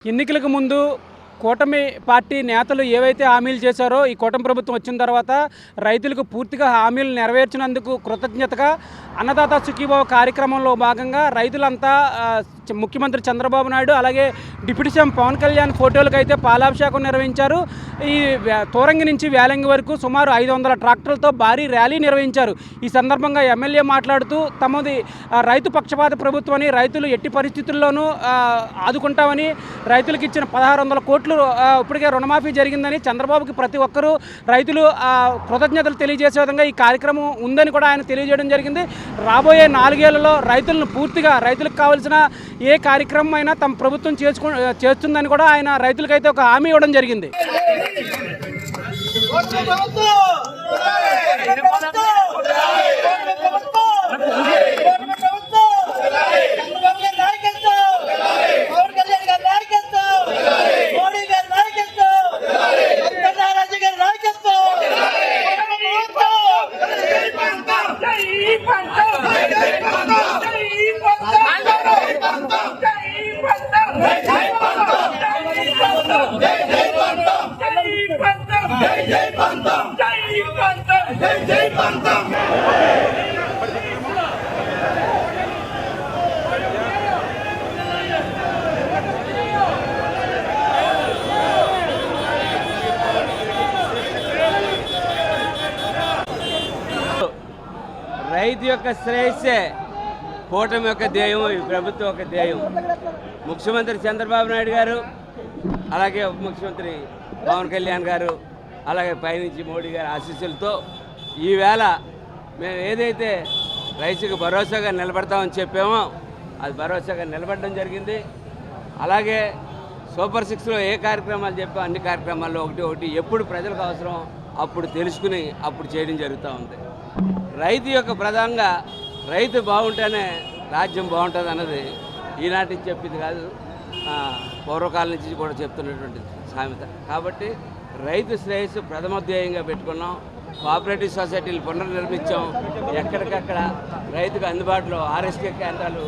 ఎన్నికలకు ముందు కూటమి పార్టీ నేతలు ఏవైతే హామీలు చేశారో ఈ కూటమి ప్రభుత్వం వచ్చిన తర్వాత రైతులకు పూర్తిగా హామీలు నెరవేర్చినందుకు కృతజ్ఞతగా అన్నదాత సుఖీభావ కార్యక్రమంలో భాగంగా రైతులంతా ముఖ్యమంత్రి చంద్రబాబు నాయుడు అలాగే డిప్యూటీ సీఎం పవన్ కళ్యాణ్ ఫోటోలకు అయితే పాలాభిషేకం నిర్వహించారు. ఈ తోరంగి నుంచి వేలంగి వరకు సుమారు 500 ట్రాక్టర్లతో భారీ ర్యాలీ నిర్వహించారు. ఈ సందర్భంగా ఎమ్మెల్యే మాట్లాడుతూ తమది రైతు పక్షపాత ప్రభుత్వం అని, రైతులు ఎట్టి పరిస్థితుల్లోనూ ఆదుకుంటామని, రైతులకు ఇచ్చిన 1600 కోట్లు ఇప్పటికే రుణమాఫీ జరిగిందని, చంద్రబాబుకి ప్రతి ఒక్కరూ రైతులు కృతజ్ఞతలు తెలియజేసే విధంగా ఈ కార్యక్రమం ఉందని కూడా ఆయన తెలియజేయడం జరిగింది. రాబోయే 4 ఏళ్లలో రైతులను పూర్తిగా రైతులకు కావాల్సిన ఏ కార్యక్రమం అయినా తమ ప్రభుత్వం చేస్తుందని కూడా ఆయన రైతులకైతే ఒక హామీ ఇవ్వడం జరిగింది. రైతు యొక్క శ్రేయస్సే కూటమి యొక్క ధ్యేయం, ఈ ప్రభుత్వం యొక్క ధ్యేయం. ముఖ్యమంత్రి చంద్రబాబు నాయుడు గారు, అలాగే ఉప ముఖ్యమంత్రి పవన్ కళ్యాణ్ గారు, అలాగే పైనుంచి మోడీ గారి ఆశీస్సులతో ఈవేళ మేము ఏదైతే రైతుకు భరోసాగా నిలబడతామని చెప్పామో అది భరోసాగా నిలబడడం జరిగింది. అలాగే సూపర్ 6లో ఏ కార్యక్రమాలు చెప్పామో అన్ని కార్యక్రమాల్లో ఒకటి ఎప్పుడు ప్రజలకు అవసరం అప్పుడు తెలుసుకుని అప్పుడు చేయడం జరుగుతూ ఉంది. రైతు యొక్క ప్రధానంగా రైతు బాగుంటేనే రాజ్యం బాగుంటుంది అన్నది ఈనాటి చెప్పింది కాదు, పూర్వకాలం నుంచి కూడా చెప్తున్నటువంటి సామెత. కాబట్టి రైతు శ్రేయస్సు ప్రథమ ధ్యేయంగా పెట్టుకున్నాం. కోఆపరేటివ్ సొసైటీలు పునర్నిర్మించాం. ఎక్కడికక్కడ రైతుకు అందుబాటులో ఆర్ఎస్కే కేంద్రాలు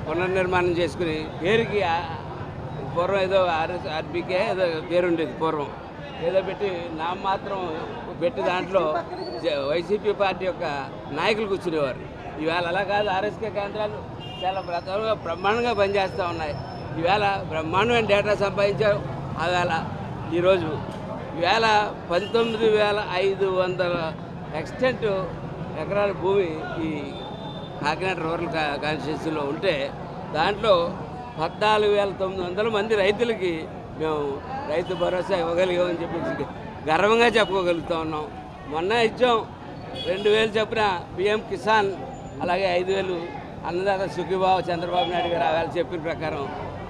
పునర్నిర్మాణం చేసుకుని పేరుకి పూర్వం ఏదో ఆర్బీకే ఏదో పేరుండేది, పూర్వం ఏదో పెట్టి నామమాత్రం పెట్టి దాంట్లో వైసీపీ పార్టీ యొక్క నాయకులు కూర్చునేవారు. ఈవేళ అలా కాదు, ఆర్ఎస్కే కేంద్రాలు చాలా బ్రహ్మాండంగా పనిచేస్తూ ఉన్నాయి. ఈవేళ బ్రహ్మాండమైన డేటా సంపాదించారు. ఆవేళ ఈరోజు ఈవేళ 19,500 ఎక్స్టెంట్ ఎకరాల భూమి ఈ కాకినాడ రూరల్ కాన్స్టిట్యూన్సీలో ఉంటే దాంట్లో 14,900 మంది రైతులకి మేము రైతు భరోసా ఇవ్వగలిగామని చెప్పి గర్వంగా చెప్పుకోగలుగుతూ ఉన్నాం. మొన్న ఇచ్చాం 2,000 చొప్పున పిఎం కిసాన్, అలాగే 5,000 అన్నదాత సుఖీభావ. చంద్రబాబు నాయుడు గారు ఆవేళ చెప్పిన ప్రకారం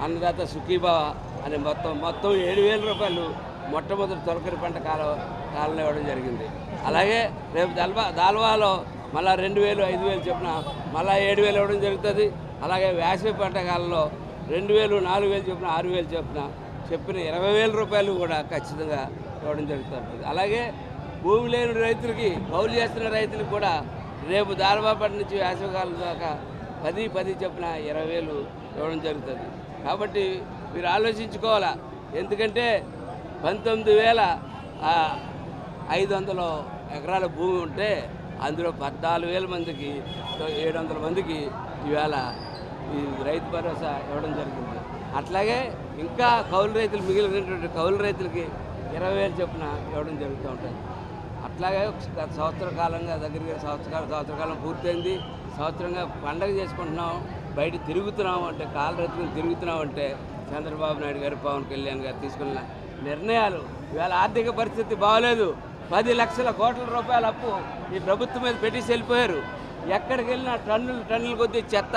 అన్నదాత సుఖీభావ అని మొత్తం 7,000 రూపాయలు మొట్టమొదటి తొలకరి పంట కాలంలో ఇవ్వడం జరిగింది. అలాగే రేపు దాల్వాలో మళ్ళీ 2,000, 5,000 చొప్పున మళ్ళీ 7,000 ఇవ్వడం జరుగుతుంది. అలాగే వేసవి పంట కాలంలో 2,000, 4,000 చొప్పున 6,000 చొప్పున చెప్పిన 20,000 రూపాయలు కూడా ఖచ్చితంగా ఇవ్వడం జరుగుతుంది. అలాగే భూమి లేని రైతులకి, కౌలు చేస్తున్న రైతులకు కూడా రేపు దాల్వాపటి నుంచి వేసవికాలం దాకా 10 చొప్పున 20,000 ఇవ్వడం జరుగుతుంది. కాబట్టి మీరు ఆలోచించుకోవాలా. ఎందుకంటే 19,500 ఎకరాల భూమి ఉంటే అందులో 14,000 మందికి, 700 మందికి ఈవేళ ఈ రైతు భరోసా ఇవ్వడం జరిగింది. అట్లాగే ఇంకా కౌలు రైతులు, మిగిలినటువంటి కౌలు రైతులకి 20,000 చొప్పున ఇవ్వడం జరుగుతూ ఉంటుంది. అట్లాగే గత సంవత్సర కాలంగా దగ్గరగా సంవత్సర కాలం పూర్తయింది. సంవత్సరంగా పండగ చేసుకుంటున్నాం, బయట తిరుగుతున్నాం అంటే, కాలు రైతులు తిరుగుతున్నాం అంటే చంద్రబాబు నాయుడు గారు, పవన్ కళ్యాణ్ గారు తీసుకున్న నిర్ణయాలు. ఇవాళ ఆర్థిక పరిస్థితి బాగోలేదు. 10 లక్షల కోట్ల రూపాయల అప్పు ఈ ప్రభుత్వం మీద పెట్టేసి వెళ్ళిపోయారు. ఎక్కడికి వెళ్ళినా టన్నులు కొద్దీ చెత్త,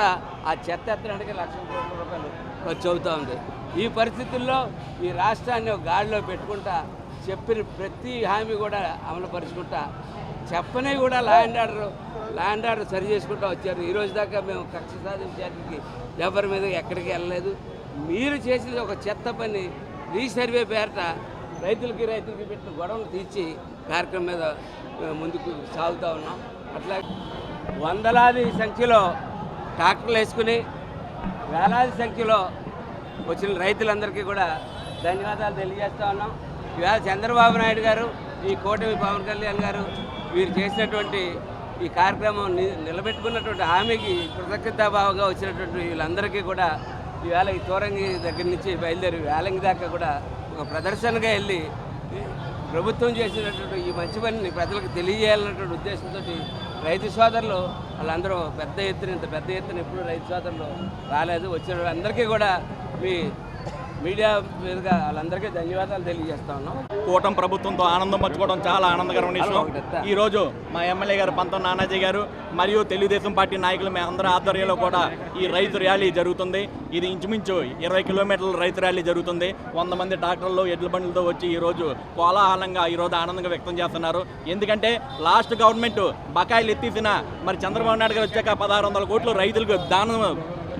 ఆ చెత్త ఎత్తడానికి లక్షల కోట్ల రూపాయలు ఖర్చు అవుతూ ఉంది. ఈ పరిస్థితుల్లో ఈ రాష్ట్రాన్ని ఒక గాడిలో పెట్టుకుంటా చెప్పిన ప్రతి హామీ కూడా అమలుపరుచుకుంటా, చెప్పనే కూడా లా అండ్ ఆర్డర్ సరి చేసుకుంటూ వచ్చారు. ఈరోజు దాకా మేము కక్ష సాధించడానికి ఎవరి మీద ఎక్కడికి వెళ్ళలేదు. మీరు చేసేది ఒక చెత్త పని. రీసర్వే పేరట రైతులకి పెట్టిన గొడవలు తీర్చి కార్యక్రమం మీద ముందుకు సాగుతూ ఉన్నాం. అట్లాగే వందలాది సంఖ్యలో ట్రాక్టర్లు వేసుకుని వేలాది సంఖ్యలో వచ్చిన రైతులందరికీ కూడా ధన్యవాదాలు తెలియజేస్తా ఉన్నాం. ఇవాళ చంద్రబాబు నాయుడు గారు, ఈ కూటమి పవన్ కళ్యాణ్ గారు వీరు చేసినటువంటి ఈ కార్యక్రమం నిలబెట్టుకున్నటువంటి హామీకి కృతజ్ఞతాభావంగా వచ్చినటువంటి వీళ్ళందరికీ కూడా ఈవేళ ఈ తోరంగి దగ్గర నుంచి బయలుదేరి వేలంగి దాకా కూడా ఒక ప్రదర్శనగా వెళ్ళి ప్రభుత్వం చేసినటువంటి ఈ మంచి పనిని ప్రజలకు తెలియజేయాలన్నటువంటి ఉద్దేశంతో రైతు సోదరులు వాళ్ళందరూ పెద్ద ఎత్తున ఎప్పుడు రైతు సోదరులు రాలేదు. వచ్చిన వాళ్ళందరికీ కూడా మీ మీడియా మీదుగా వాళ్ళందరికీ ధన్యవాదాలు తెలియజేస్తా ఉన్నాం. కూటమి ప్రభుత్వంతో ఆనందం పంచుకోవడం చాలా ఆనందకరమైన విషయం. ఈరోజు మా ఎమ్మెల్యే గారు పంతం నానాజీ గారు మరియు తెలుగుదేశం పార్టీ నాయకులు మేము అందరి ఆధ్వర్యంలో కూడా ఈ రైతు ర్యాలీ జరుగుతుంది. ఇది ఇంచుమించు 20 కిలోమీటర్ల రైతు ర్యాలీ జరుగుతుంది. 100 మంది ట్రాక్టర్లు ఎడ్ల బండ్లతో వచ్చి ఈరోజు కోలాహలంగా ఈరోజు ఆనందంగా వ్యక్తం చేస్తున్నారు. ఎందుకంటే లాస్ట్ గవర్నమెంట్ బకాయిలు ఎత్తేసిన మరి చంద్రబాబు నాయుడు గారు వచ్చాక 1600 కోట్లు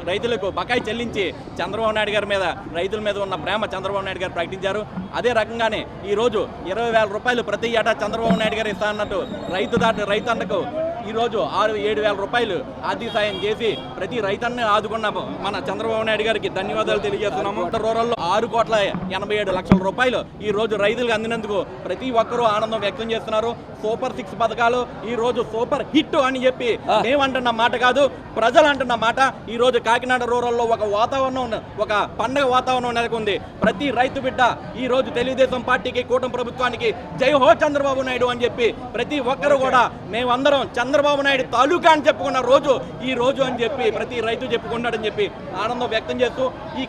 రైతులకు బకాయి చెల్లించి చంద్రబాబు నాయుడు గారి మీద రైతుల మీద ఉన్న ప్రేమ చంద్రబాబు నాయుడు గారు ప్రకటించారు. అదే రకంగానే ఈరోజు 20,000 రూపాయలు ప్రతి ఏటా చంద్రబాబు నాయుడు గారు ఇస్తా అన్నట్టు రైతన్నకు ఈరోజు 6-7 రూపాయలు ఆర్థిక సాయం చేసి ప్రతి రైతన్ని ఆదుకున్న మన చంద్రబాబు నాయుడు గారికి ధన్యవాదాలు తెలియజేస్తున్నాము. రూరల్లో 6,87,00,000 రూపాయలు ఈ రోజు రైతులకు అందినందుకు ప్రతి ఒక్కరూ ఆనందం వ్యక్తం చేస్తున్నారు. సూపర్ 6 పథకాలు ఈ రోజు సూపర్ హిట్ అని చెప్పి మేమంటున్న మాట కాదు, ప్రజలు అంటున్న మాట. ఈ రోజు కాకినాడ రూరల్లో ఒక పండగ వాతావరణం నెలకొంది. ప్రతి రైతు బిడ్డ ఈ రోజు తెలుగుదేశం పార్టీకి, కూటమి ప్రభుత్వానికి జై హో చంద్రబాబు నాయుడు అని చెప్పి ప్రతి ఒక్కరు కూడా మేమందరం చంద్రబాబు నాయుడు తాలూకా అని చెప్పుకున్న రోజు ఈ రోజు అని చెప్పి ప్రతి రైతు చెప్పుకున్నాడని చెప్పి ఆనందం వ్యక్తం చేస్తూ ఈ